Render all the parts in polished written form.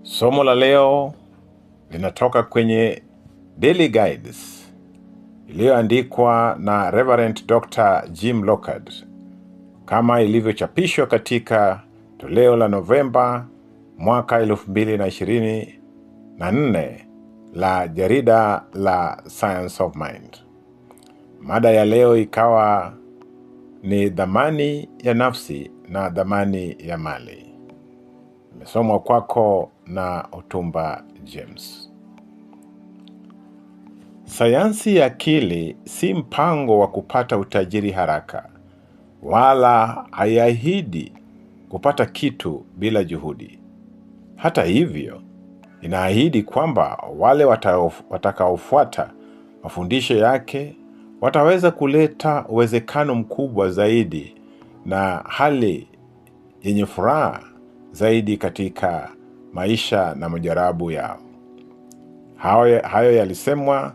Somo la leo linatoka kwenye Daily Guides iliyoandikwa na Reverend Dr. Jim Lockard kama ilivyochapishwa katika toleo la Novemba mwaka 2024 la jarida la Science of Mind. Mada ya leo ikawa ni dhamani ya nafsi na dhamani ya mali. Imesomwa kwako na Otumba James. Sayansi ya akili si mpango wa kupata utajiri haraka, wala haiahidi kupata kitu bila juhudi. Hata hivyo, inaahidi kwamba wale watakaofuata mafundisho yake wataweza kuleta uwezekano mkubwa zaidi na hali yenye furaha zaidi katika maisha na majaribu yao. Hayo yalisemwa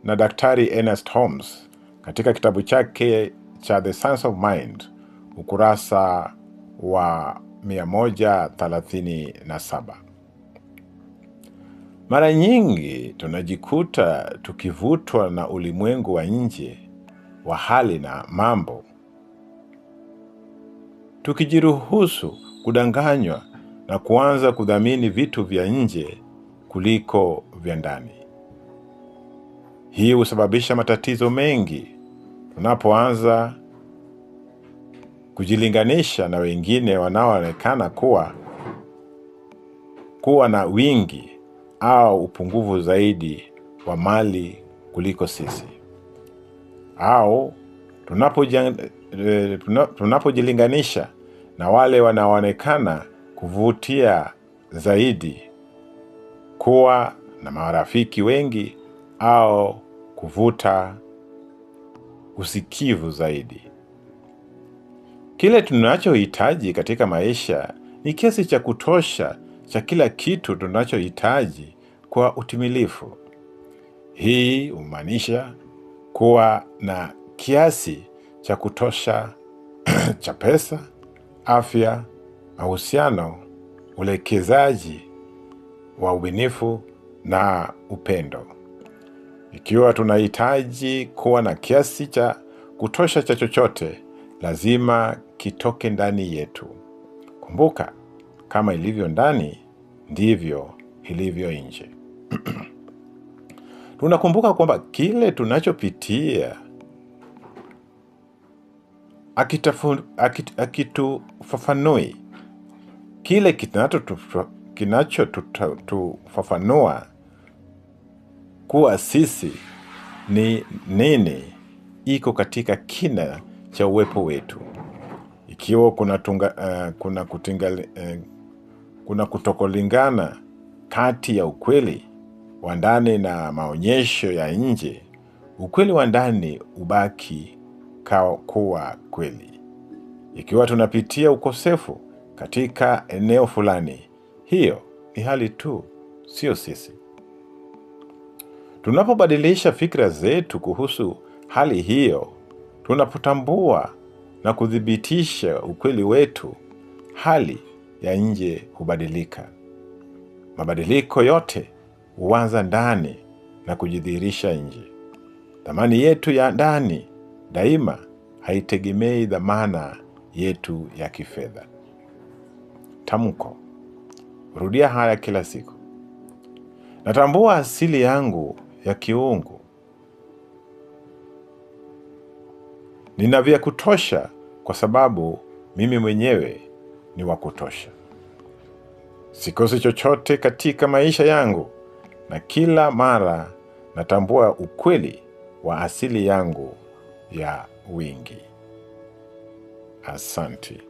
na Daktari Ernest Holmes katika kitabu chake cha The Science of Mind, ukurasa wa 137. Mara nyingi tunajikuta tukivutwa na ulimwengu wa nje wa hali na mambo, tukijiruhusu kudanganywa na kuanza kudhamini vitu vya nje kuliko vya ndani. Hii husababisha matatizo mengi tunapoanza kujilinganisha na wengine wanaoonekana kuwa na wingi au upungufu zaidi wa mali kuliko sisi. Au tunapojilinganisha na wale wanaoonekana kuvutia zaidi, kuwa na marafiki wengi au kuvuta usikivu zaidi. Kile tunachohitaji katika maisha ni kiasi cha kutosha cha kila kitu tunachohitaji kwa utimilifu. Hii humaanisha kuwa na kiasi cha kutosha cha pesa, afya, mahusiano, uwekezaji wa ubunifu na upendo. Ikiwa tunahitaji kuwa na kiasi cha kutosha cha chochote, lazima kitoke ndani yetu. Kumbuka, kama ilivyo ndani, ndivyo ilivyo nje. Tunakumbuka kwamba kile tunachopitia akitufafanui kile kinachotufafanua kuwa sisi ni nini iko katika kina cha uwepo wetu. Ikiwa kuna kutokulingana kati ya ukweli wa ndani na maonyesho ya nje, ukweli wa ndani ubaki kuwa kweli. Ikiwa tunapitia ukosefu katika eneo fulani, hiyo ni hali tu, sio sisi. Tunapobadilisha fikra zetu kuhusu hali hiyo, tunapotambua na kuthibitisha ukweli wetu, hali ya nje hubadilika. Mabadiliko yote huanza ndani na kujidhihirisha nje. Thamani yetu ya ndani daima haitegemei dhamana yetu ya kifedha. Tamko. Rudia haya kila siku. Natambua asili yangu ya kiungu. Nina vya kutosha kwa sababu mimi mwenyewe ni wa kutosha. Sikosi chochote katika maisha yangu, na kila mara natambua ukweli wa asili yangu ya wingi. Asante.